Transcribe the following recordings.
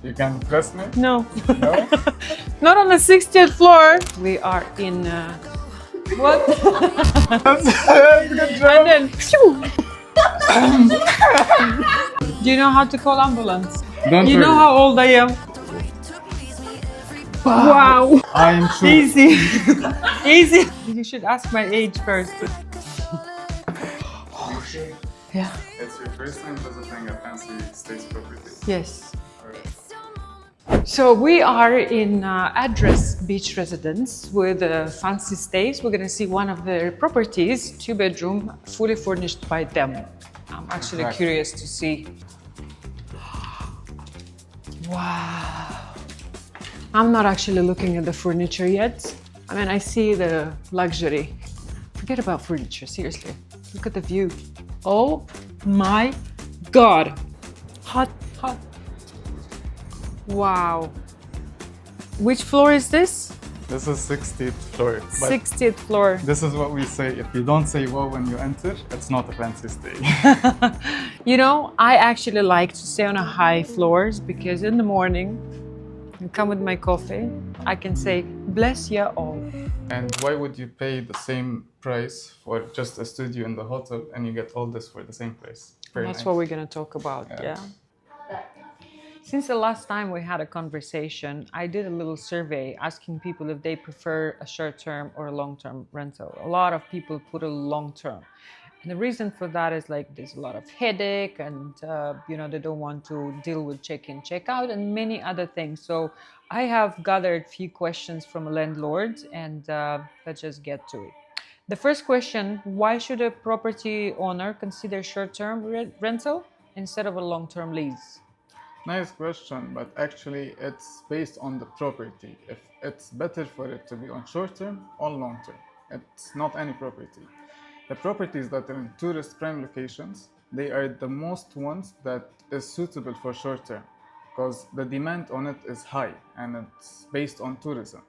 You can trust me? No. No? Not on the 60th floor. We are in what? That's a good job. And then phew. Do you know how to call ambulance? Don't You worry. know how old I am? Wow. I'm sure. Easy. Easy. You should ask my age first. Yeah. It's your first time visiting a fancy stays property. Yes. So we are in Address Beach Residence with fancy stays. We're going to see one of their properties, 2-bedroom, fully furnished by them. I'm actually Exactly. curious to see. Wow. I'm not actually looking at the furniture yet. I mean, I see the luxury. Forget about furniture, seriously. Look at the view. Oh my God. Hot, hot. Wow. Which floor is this? This is 60th floor. But 60th floor. this is what we say. If you don't say wow when you enter, it's not a fancy stay. You know, I actually like to stay on a high floors because in the morning, I come with my coffee, I can say, bless ya all. And why would you pay the same price for just a studio in the hotel and you get all this for the same price? Very That's nice. what we're going to talk about, Yeah. yeah. Since the last time we had a conversation, I did a little survey asking people if they prefer a short-term or a long-term rental. A lot of people put a long-term. And the reason for that is like there's a lot of headache and, you know, they don't want to deal with check-in, check-out and many other things. So I have gathered a few questions from landlords and let's just get to it. The first question, why should a property owner consider short-term rental instead of a long-term lease? Nice question, but actually it's based on the property. If it's better for it to be on short term or long term. It's not any property. The properties that are in tourist prime locations, they are the most ones that is suitable for short term because the demand on it is high and it's based on tourism.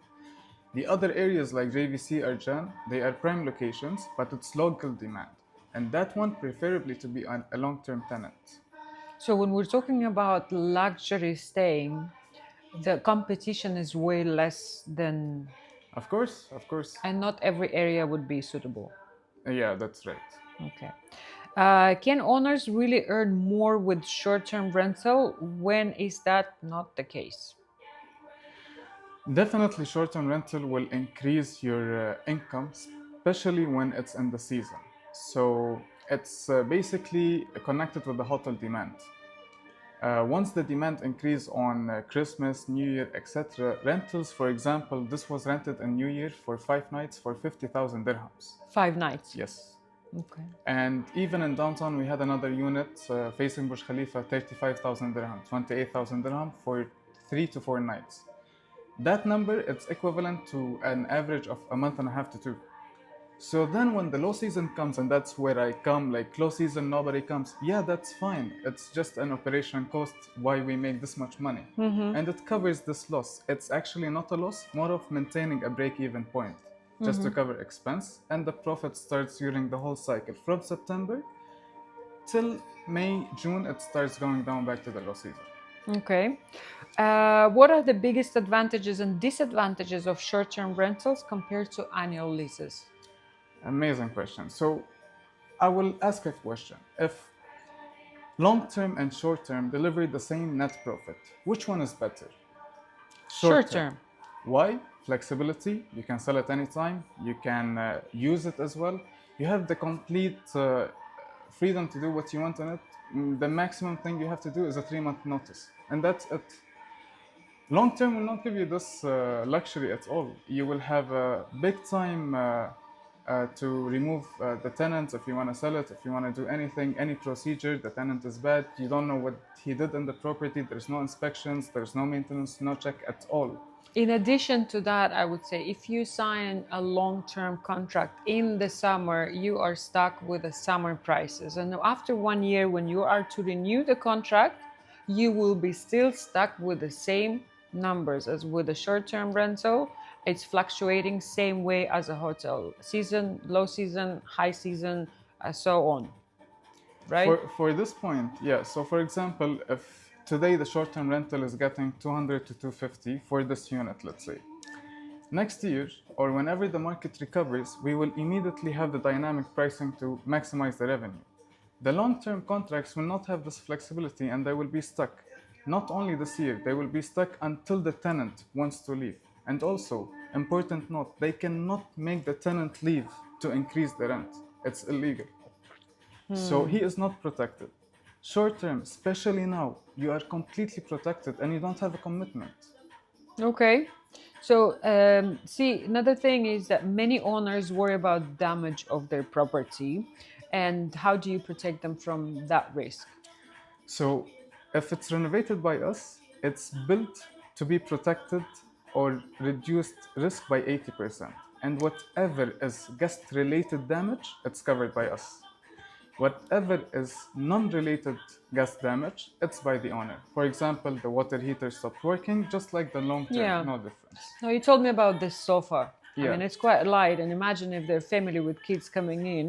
The other areas like JVC or Jan, they are prime locations, but it's local demand. And that one preferably to be a long-term tenant. So when we're talking about luxury staying, the competition is way less than, Of course, of course. and not every area would be suitable. Yeah, that's right. Okay. Can owners really earn more with short-term rental? When is that not the case? Definitely, short-term rental will increase your income, especially when it's in the season. So it's basically connected with the hotel demand. Once the demand increase on Christmas, New Year, etc., rentals, for example, this was rented in New Year for 5 nights for 50,000 dirhams. 5 nights. Yes. Okay. And even in downtown, we had another unit facing Burj Khalifa, 35,000 dirham, 28,000 dirham for 3 to 4 nights. That number it's equivalent to an average of a month and a half to 2. So then when the low season comes, and that's where I come, like low season, nobody comes. Yeah, that's fine. It's just an operation cost why we make this much money. And it covers this loss. It's actually not a loss, more of maintaining a break-even point, just to cover expense. And the profit starts during the whole cycle. From September till May, June, it starts going down back to the low season. Okay. What are the biggest advantages and disadvantages of short-term rentals compared to annual leases? Amazing question. So I will ask a question. If long-term and short-term deliver the same net profit, which one is better? Short-term. Why? Flexibility. You can sell it anytime. You can use it as well. You have the complete freedom to do what you want on it. The maximum thing you have to do is a 3-month notice. And that's it. Long-term will not give you this luxury at all. You will have a big time to remove the tenant if you want to sell it, if you want to do anything, any procedure, the tenant is bad, you don't know what he did in the property, there's no inspections, there's no maintenance, no check at all. In addition to that, I would say if you sign a long-term contract in the summer, you are stuck with the summer prices. And after 1 year, when you are to renew the contract, you will be still stuck with the same numbers as with a short-term rental. It's fluctuating same way as a hotel. Season, low season, high season, so on. Right? For this point, yeah. So for example, if today the short-term rental is getting 200 to 250 for this unit, let's say. Next year, or whenever the market recovers, we will immediately have the dynamic pricing to maximize the revenue. The long-term contracts will not have this flexibility and they will be stuck. Not only this year, they will be stuck until the tenant wants to leave. And also, important note, they cannot make the tenant leave to increase the rent. It's illegal. So he is not protected. Short-term, especially now, you are completely protected and you don't have a commitment. Okay. So, see, another thing is that many owners worry about damage of their property. And how do you protect them from that risk? So if it's renovated by us, it's built to be protected or reduced risk by 80%. And whatever is guest-related damage, it's covered by us. Whatever is non-related guest damage, it's by the owner. For example, the water heater stopped working, just like the long term, Yeah. no difference. No, you told me about this sofa. I Yeah. mean, it's quite light, and imagine if they're family with kids coming in.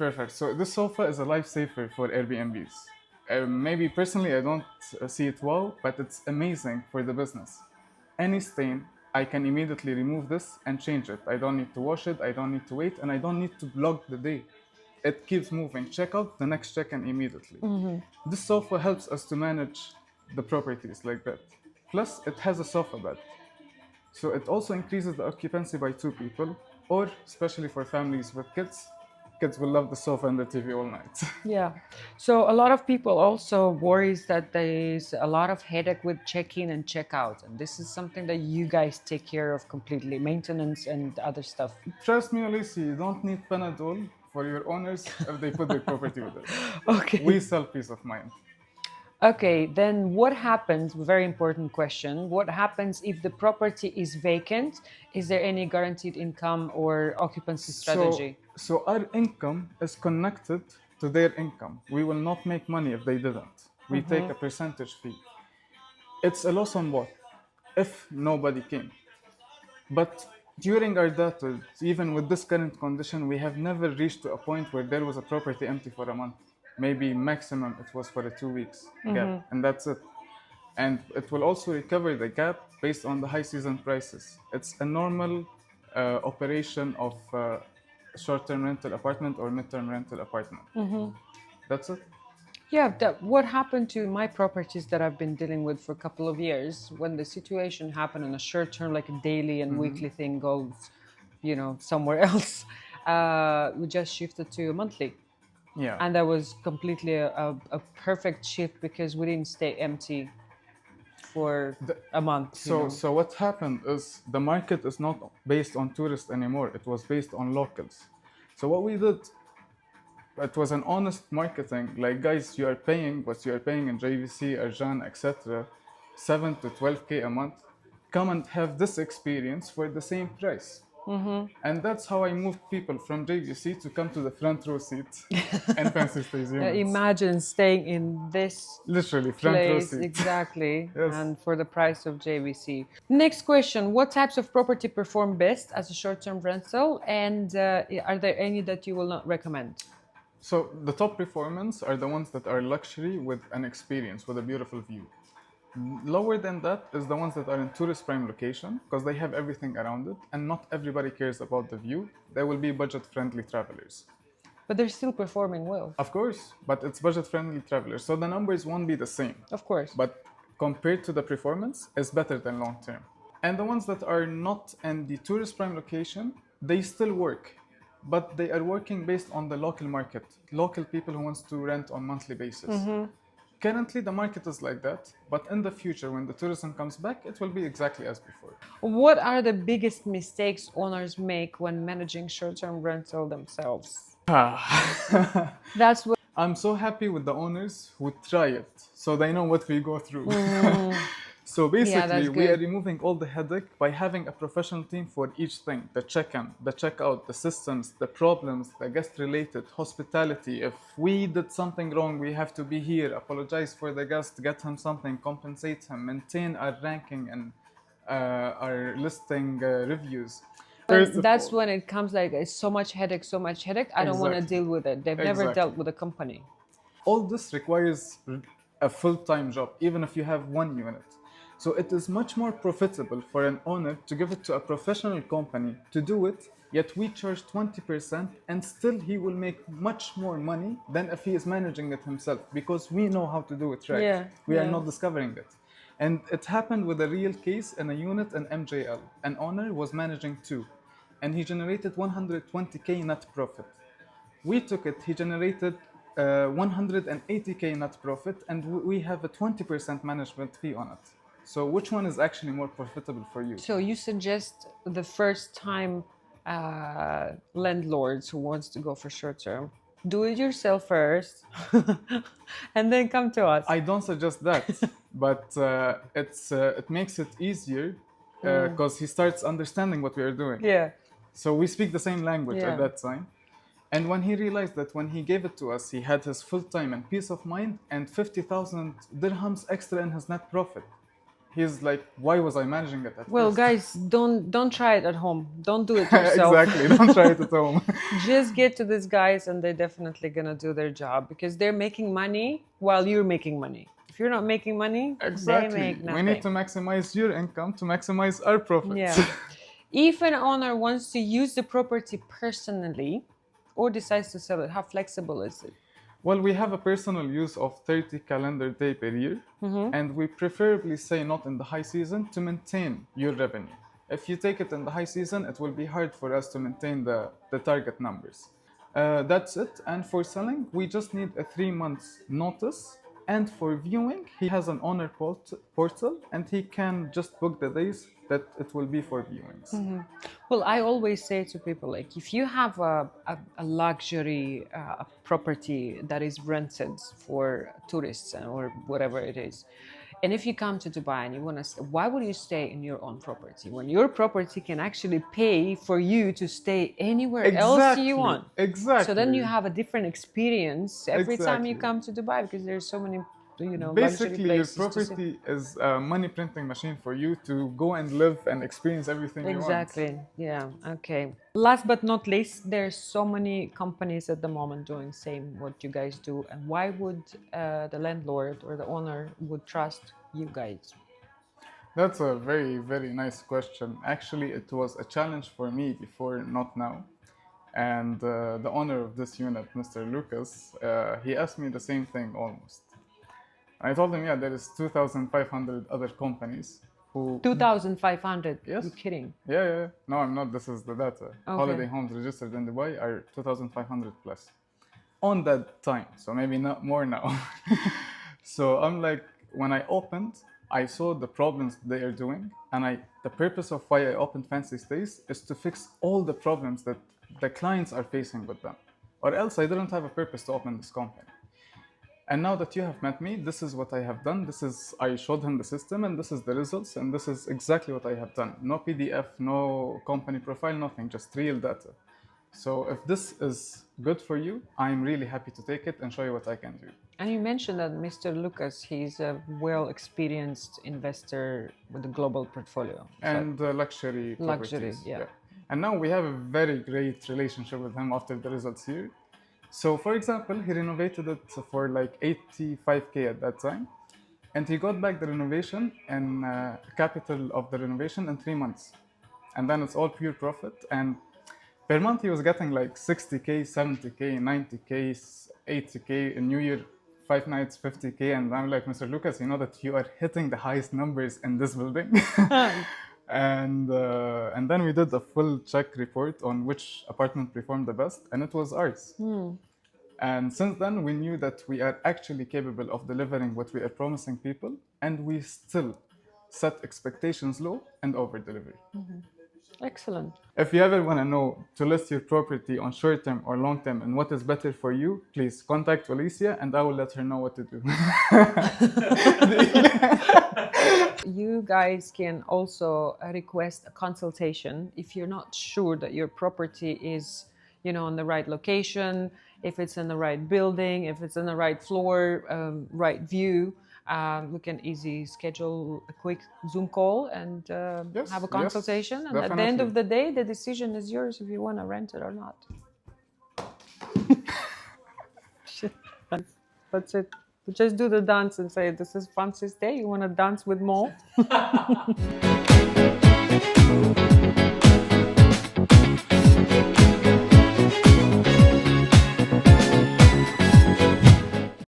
Perfect. So this sofa is a lifesaver for Airbnbs. Maybe personally I don't see it well, but it's amazing for the business. Any stain, I can immediately remove this and change it. I don't need to wash it, I don't need to wait, and I don't need to block the day. It keeps moving. Check out the next check-in immediately. This sofa helps us to manage the properties like that. Plus, it has a sofa bed. So it also increases the occupancy by 2 people, or especially for families with kids. Kids will love the sofa and the TV all night. Yeah. So a lot of people also worries that there's a lot of headache with check-in and check-out, and this is something that you guys take care of completely, maintenance and other stuff. Trust me, Alicia, you don't need Panadol for your owners if they put their property with us. Okay. We sell peace of mind. Okay, then what happens? Very important question. What happens if the property is vacant? Is there any guaranteed income or occupancy strategy? So our income is connected to their income. We will not make money if they didn't. We take a percentage fee. It's a loss on what? If nobody came. But during our data, even with this current condition, we have never reached to a point where there was a property empty for a month. Maybe maximum it was for a 2 weeks gap, and that's it. And it will also recover the gap based on the high season prices. It's a normal operation of short-term rental apartment or mid-term rental apartment. That's it. Yeah, what happened to my properties that I've been dealing with for a couple of years when the situation happened on a short term, like a daily and weekly thing goes, somewhere else, we just shifted to a monthly. Yeah. And that was completely a perfect shift because we didn't stay empty for a month. So what happened is the market is not based on tourists anymore. It was based on locals. So what we did, it was an honest marketing. Like, guys, you are paying what you are paying in JVC, Arjan, etc., 7 to 12K a month. Come and have this experience for the same price. And that's how I moved people from JVC to come to the front row seat and Fancy Stays units. Imagine staying in this Literally front row place, seat. exactly, Yes. and for the price of JVC. Next question: what types of property perform best as a short-term rental, and are there any that you will not recommend? So the top performance are the ones that are luxury with an experience, with a beautiful view. Lower than that is the ones that are in tourist prime location because they have everything around it and not everybody cares about the view. They will be budget-friendly travelers. But they're still performing well. Of course, but it's budget-friendly travelers. So the numbers won't be the same. Of course. But compared to the performance, it's better than long-term. And the ones that are not in the tourist prime location, they still work. But they are working based on the local market, local people who wants to rent on monthly basis. Currently, the market is like that, but in the future, when the tourism comes back, it will be exactly as before. What are the biggest mistakes owners make when managing short-term rental themselves? That's what. I'm so happy with the owners who try it, so they know what we go through. So basically, that's we are good. removing all the headache by having a professional team for each thing: the check-in, the check-out, the systems, the problems, the guest-related, hospitality. If we did something wrong, we have to be here, apologize for the guest, get him something, compensate him, maintain our ranking and our listing reviews. First of That's all- when it comes like it's so much headache. I don't want to Exactly. deal with it. They've never Exactly. dealt with a company. All this requires a full-time job, even if you have one unit. So it is much more profitable for an owner to give it to a professional company to do it, yet we charge 20% and still he will make much more money than if he is managing it himself because we know how to do it right. Yeah, We are yeah. not discovering it. And it happened with a real case in a unit in MJL. An owner was managing two and he generated 120k net profit. We took it, he generated 180k net profit, and we have a 20% management fee on it. So, which one is actually more profitable for you? So you suggest the first time landlords who wants to go for short term, do it yourself first and then come to us. I don't suggest that, but it makes it easier because he starts understanding what we are doing. Yeah. So we speak the same language Yeah. at that time. And when he realized that when he gave it to us, he had his full time and peace of mind and 50,000 dirhams extra in his net profit. He's like, why was I managing it at Well, first? guys, don't try it at home. Don't do it yourself. Exactly. Don't try it at home. Just get to these guys and they're definitely gonna do their job because they're making money while you're making money. If you're not making money, Exactly. they make We nothing. need to maximize your income to maximize our profits. Yeah. If an owner wants to use the property personally or decides to sell it, how flexible is it? Well, we have a personal use of 30 calendar day per year, and we preferably say not in the high season to maintain your revenue. If you take it in the high season, it will be hard for us to maintain the target numbers. That's it. And for selling, we just need a 3 month notice. And for viewing, he has an owner portal, and he can just book the days that it will be for viewings. Well, I always say to people, like, if you have a luxury property that is rented for tourists or whatever it is, and if you come to Dubai and you want to, why would you stay in your own property when your property can actually pay for you to stay anywhere else you want? Exactly. So then you have a different experience every time you Exactly. come to Dubai because there's so many, luxury Basically, your places to see. property is a money printing machine for you to go and live and experience everything you want. Exactly. Yeah. Okay. Last but not least, there's so many companies at the moment doing same what you guys do, and why would the landlord or the owner would trust you guys? That's a very, very nice question. Actually, it was a challenge for me before, not now. And the owner of this unit, Mr. Lucas, he asked me the same thing almost. I told him, yeah, there is 2,500 other companies who... 2,500. Yes. You're kidding. Yeah. No, I'm not. This is the data. Holiday homes registered in Dubai are 2,500 plus on that time. So maybe not more now. So I'm like, when I opened, I saw the problems they are doing. And the purpose of why I opened Fancy Stays is to fix all the problems that the clients are facing with them. Or else I didn't have a purpose to open this company. And now that you have met me, this is what I have done. I showed him the system and this is the results and this is exactly what I have done. No PDF, no company profile, nothing, just real data. So if this is good for you, I'm really happy to take it and show you what I can do. And you mentioned that Mr. Lucas, he's a well-experienced investor with a global portfolio. And luxury properties. Yeah. And now we have a very great relationship with him after the results here. So, for example, he renovated it for like 85k at that time, and he got back the renovation and capital of the renovation in 3 months, and then it's all pure profit. And per month he was getting like 60k, 70k, 90k, 80k. In New Year, 5 nights, 50k. And I'm like, Mr. Lucas, you know that you are hitting the highest numbers in this building. And then we did a full check report on which apartment performed the best, and it was ours. And since then, we knew that we are actually capable of delivering what we are promising people, and we still set expectations low and over-deliver. Excellent. If you ever want to know to list your property on short-term or long-term and what is better for you, please contact Alicia and I will let her know what to do. You guys can also request a consultation if you're not sure that your property is, in the right location, if it's in the right building, if it's in the right floor, right view. We can easily schedule a quick Zoom call and have a consultation. Yes, and at the end of the day, the decision is yours if you want to rent it or not. That's it. Just do the dance and say, "This is Francis Day. You want to dance with Mo?"